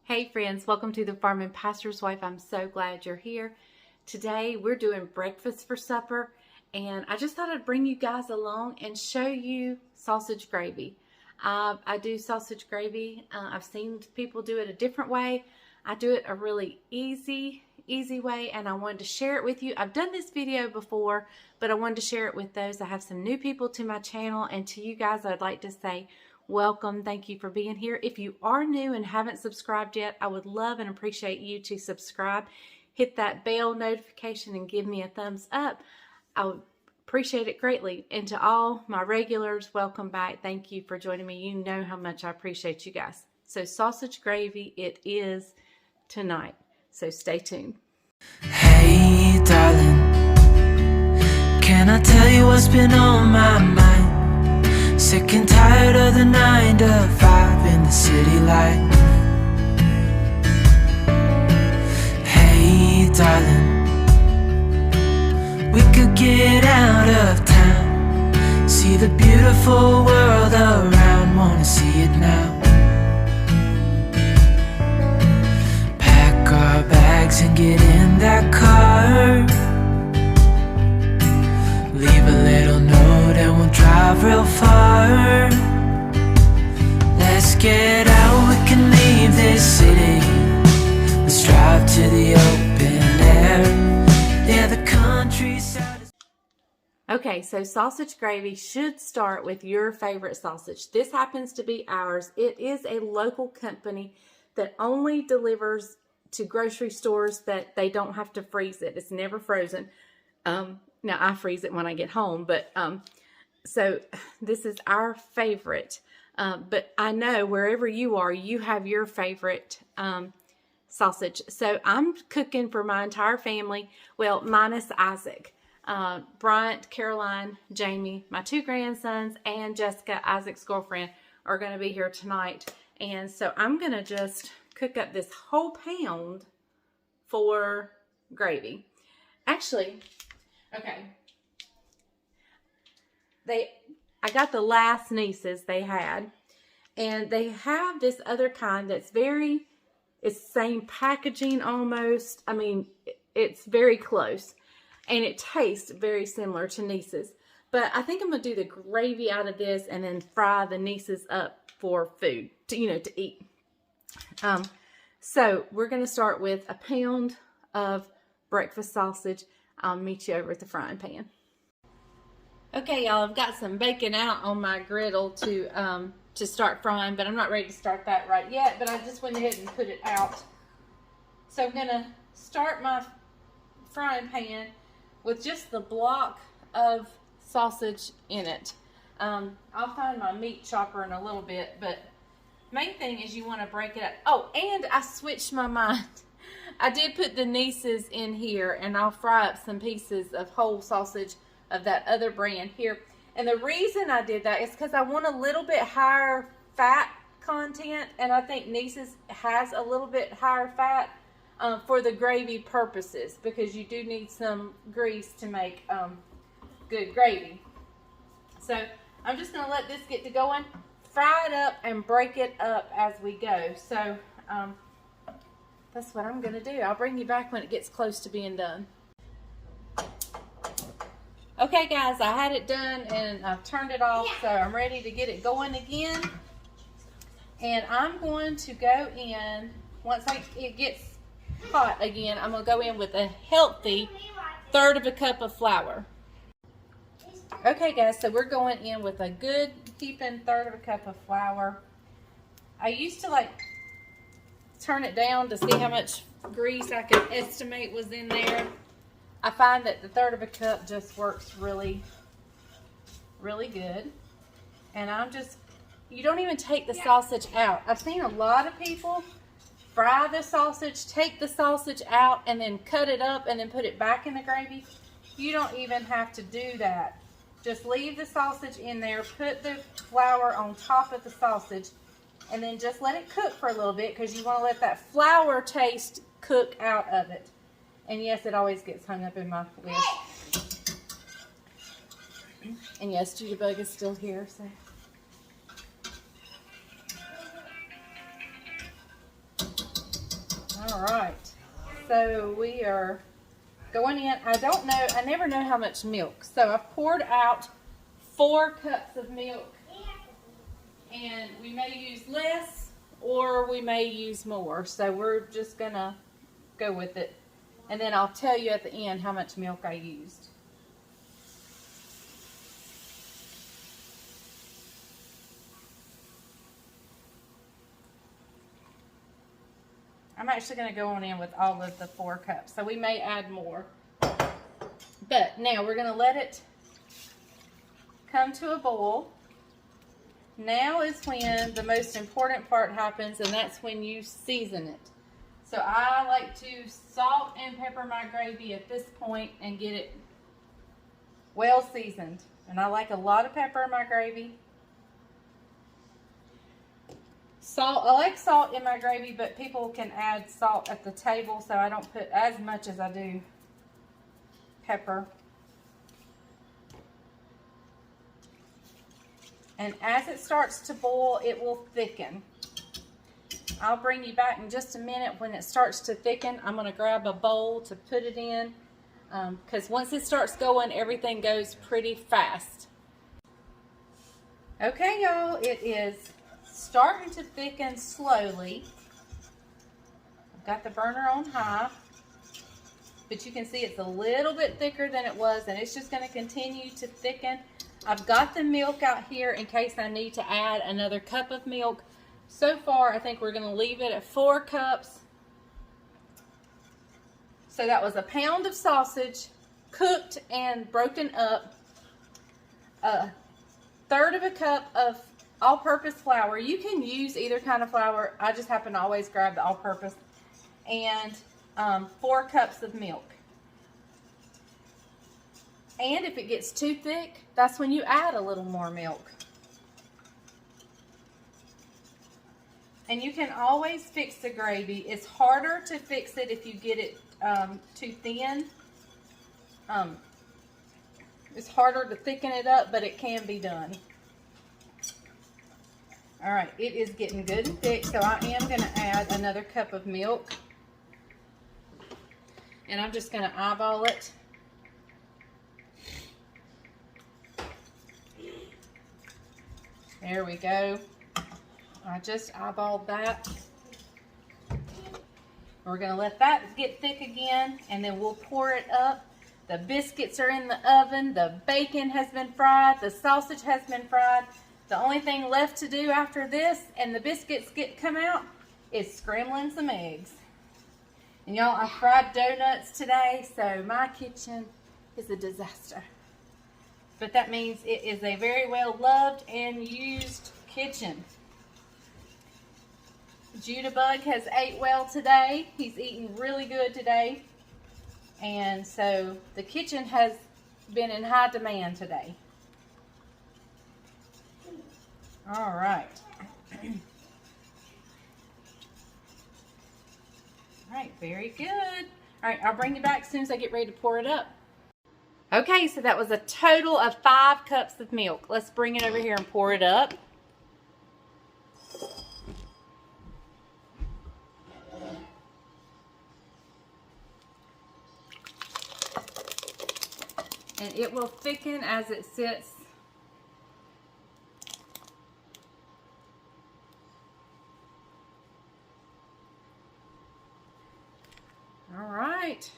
Hey friends, welcome to the Farm and Pastor's Wife. I'm so glad you're here. Today we're doing breakfast for supper, and I just thought I'd bring you guys along and show you sausage gravy. I do sausage gravy. I've seen people do it a different way. I do it a really easy way, and I wanted to share it with you. I've done this video before, but I wanted to share it with those. I have some new people to my channel, and to you guys I'd like to say welcome. Thank you for being here. If you are new and haven't subscribed yet, I would love and appreciate you to subscribe. Hit that bell notification and give me a thumbs up. I would appreciate it greatly. And to all my regulars, welcome back. Thank you for joining me. You know how much I appreciate you guys. So sausage gravy it is tonight. So stay tuned. Hey darling, can I tell you what's been on my mind? Sick and tired of the 9 to 5 in the city life. Hey darling, we could get out of town, see the beautiful world around, wanna see it now. Pack our bags and get in that car, leave a little note and we'll drive real far. Let's get out, we can leave this city. Let's drive to the open air. Yeah, the countryside is... Okay, so sausage gravy should start with your favorite sausage. This happens to be ours. It is a local company that only delivers to grocery stores that they don't have to freeze it. It's never frozen. Now I freeze it when I get home, but so this is our favorite. But I know wherever you are, you have your favorite sausage. So I'm cooking for my entire family, well, minus Isaac. Bryant, Caroline, Jamie, my 2 grandsons, and Jessica, Isaac's girlfriend, are going to be here tonight. And so I'm going to just cook up this whole pound for gravy. Actually, okay, I got the last nieces they had, and they have this other kind that's it's same packaging almost. I mean, it's very close, and it tastes very similar to nieces. But I think I'm going to do the gravy out of this and then fry the nieces up for food, to eat. So we're going to start with a pound of breakfast sausage. I'll meet you over at the frying pan. Okay, y'all, I've got some bacon out on my griddle to start frying, but I'm not ready to start that right yet, but I just went ahead and put it out. So I'm going to start my frying pan with just the block of sausage in it. I'll find my meat chopper in a little bit, but main thing is you want to break it up. Oh, and I switched my mind. I did put the nieces in here, and I'll fry up some pieces of whole sausage of that other brand here. And the reason I did that is because I want a little bit higher fat content, and I think nieces has a little bit higher fat for the gravy purposes, because you do need some grease to make good gravy. So I'm just going to let this get to going, fry it up, and break it up as we go. So that's what I'm going to do. I'll bring you back when it gets close to being done. Okay, guys, I had it done, and I've turned it off, so I'm ready to get it going again. And I'm going to go in, once it gets hot again, I'm going to go in with a healthy 1/3 cup of flour. Okay, guys, so we're going in with a good heaping 1/3 cup of flour. I used to turn it down to see how much grease I could estimate was in there. I find that the 1/3 cup just works really, really good. And you don't even take the sausage out. I've seen a lot of people fry the sausage, take the sausage out, and then cut it up and then put it back in the gravy. You don't even have to do that. Just leave the sausage in there, put the flour on top of the sausage, and then just let it cook for a little bit, because you want to let that flour taste cook out of it. And yes, it always gets hung up in my list. And yes, Judabug is still here, so. All right, so we are going in. I never know how much milk. So I've poured out 4 cups of milk, and we may use less or we may use more. So we're just gonna go with it. And then I'll tell you at the end how much milk I used. I'm actually going to go on in with all of the 4 cups. So we may add more. But now we're going to let it come to a boil. Now is when the most important part happens, and that's when you season it. So I like to salt and pepper my gravy at this point and get it well seasoned. And I like a lot of pepper in my gravy. Salt, I like salt in my gravy, but people can add salt at the table, so I don't put as much as I do pepper. And as it starts to boil, it will thicken. I'll bring you back in just a minute when it starts to thicken. I'm going to grab a bowl to put it in, because once it starts going, everything goes pretty fast. Okay, y'all, it is starting to thicken slowly. I've got the burner on high, but you can see it's a little bit thicker than it was, and it's just going to continue to thicken. I've got the milk out here in case I need to add another cup of milk. So far, I think we're going to leave it at 4 cups. So that was a pound of sausage, cooked and broken up, a third of a cup of all-purpose flour. You can use either kind of flour. I just happen to always grab the all-purpose. And 4 cups of milk. And if it gets too thick, that's when you add a little more milk. And you can always fix the gravy. It's harder to fix it if you get it too thin. It's harder to thicken it up, but it can be done. All right, it is getting good and thick, so I am going to add another cup of milk. And I'm just going to eyeball it. There we go. I just eyeballed that. We're going to let that get thick again, and then we'll pour it up. The biscuits are in the oven. The bacon has been fried. The sausage has been fried. The only thing left to do after this and the biscuits come out is scrambling some eggs. And y'all, I fried donuts today, so my kitchen is a disaster. But that means it is a very well loved and used kitchen. Judabug has ate well today. He's eaten really good today. And so the kitchen has been in high demand today. All right. All right, very good. All right, I'll bring you back as soon as I get ready to pour it up. Okay, so that was a total of 5 cups of milk. Let's bring it over here and pour it up. And it will thicken as it sits. All right.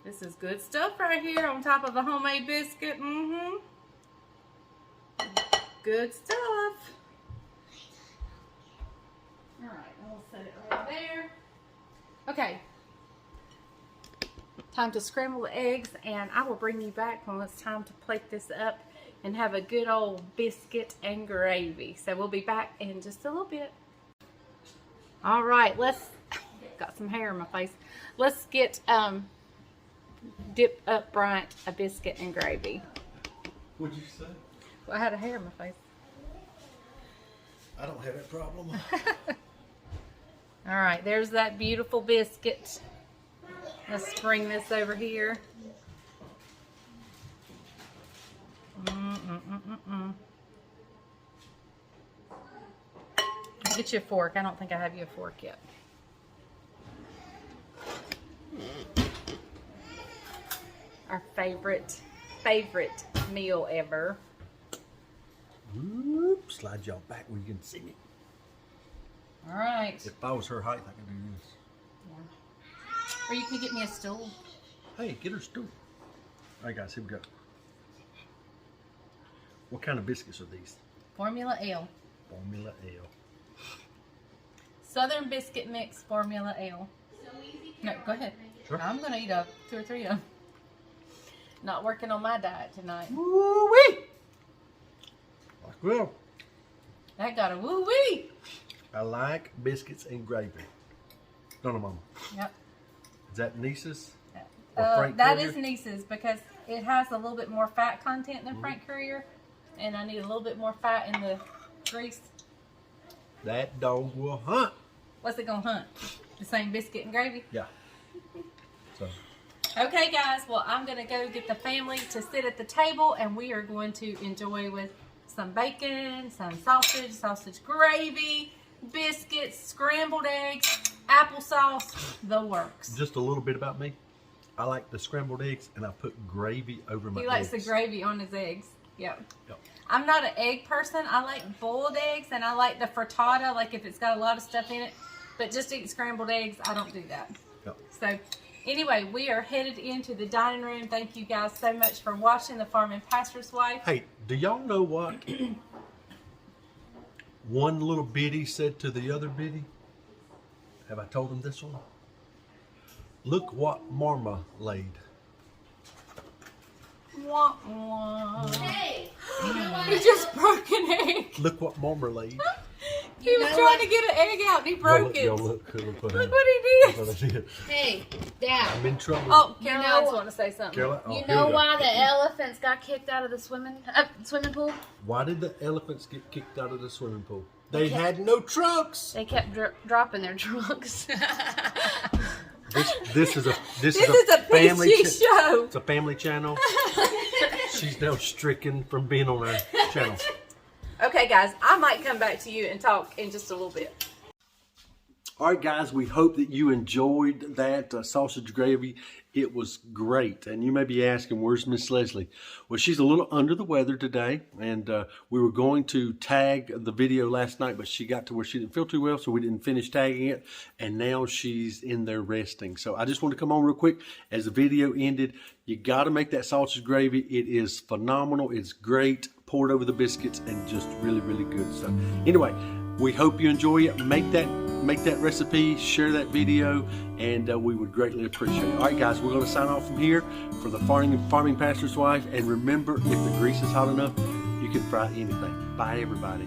This is good stuff right here on top of a homemade biscuit. Good stuff. All right, we'll set it right there. Okay. Time to scramble the eggs, and I will bring you back when it's time to plate this up and have a good old biscuit and gravy. So we'll be back in just a little bit. All right, got some hair in my face. Let's get dip up Bryant a biscuit and gravy. What'd you say? Well, I had a hair in my face. I don't have that problem. All right, there's that beautiful biscuit. Let's bring this over here. Get you a fork. I don't think I have you a fork yet. our favorite meal ever. Whoop, slide y'all back where you can see me. All right. If I was her height, I could do this. Yeah. Or you can get me a stool. Hey, get her stool. All right, guys, here we go. What kind of biscuits are these? Formula L. Formula L. Southern biscuit mix, Formula L. No, go ahead. Sure. I'm gonna eat 2 or 3 of them. Not working on my diet tonight. Woo-wee! Like well. That got a woo-wee. I like biscuits and gravy. Don't know, Mama. Yep. Is that Niece's? Or Frank That Courier? is Niece's because it has a little bit more fat content than Frank Courier, and I need a little bit more fat in the grease. That dog will hunt. What's it gonna hunt? The same biscuit and gravy? Yeah. So. Okay, guys. Well, I'm gonna go get the family to sit at the table, and we are going to enjoy with some bacon, some sausage gravy, biscuits, scrambled eggs, applesauce, the works. Just a little bit about me. I like the scrambled eggs, and I put gravy over my eggs. He likes the gravy on his eggs. Yep. Yep. I'm not an egg person. I like boiled eggs, and I like the frittata, like if it's got a lot of stuff in it. But just eat scrambled eggs, I don't do that. Yep. So, anyway, we are headed into the dining room. Thank you guys so much for watching The Farm and Pastor's Wife. Hey, do y'all know what one little bitty said to the other bitty? Have I told them this one? Look what marmalade. Wah, wah. Hey, you know what? He just broke an egg. Look what marmalade. He was trying to get an egg out and he broke it. Look Look what what I he did. did. Hey, Dad. I'm in trouble. Oh, Caroline's know- wanting to say something. Caroline, oh, You here know we go. why the elephants got kicked out of the swimming pool? Why did the elephants get kicked out of the swimming pool? They had no trunks. They kept dropping their trunks. This is a This is a family PG show. It's a family channel. She's now stricken from being on our channel. Okay, guys, I might come back to you and talk in just a little bit. All right, guys, we hope that you enjoyed that sausage gravy. It was great. And you may be asking, where's Miss Leslie? Well, she's a little under the weather today, and we were going to tag the video last night, but she got to where she didn't feel too well, so we didn't finish tagging it, and now she's in there resting. So I just want to come on real quick. As the video ended, you got to make that sausage gravy. It is phenomenal. It's great. Poured over the biscuits and just really, really good. So anyway, we hope you enjoy it. Make that recipe, share that video, and we would greatly appreciate it. All right, guys, we're going to sign off from here for the Farming Pastor's Wife. And remember, if the grease is hot enough, you can fry anything. Bye, everybody.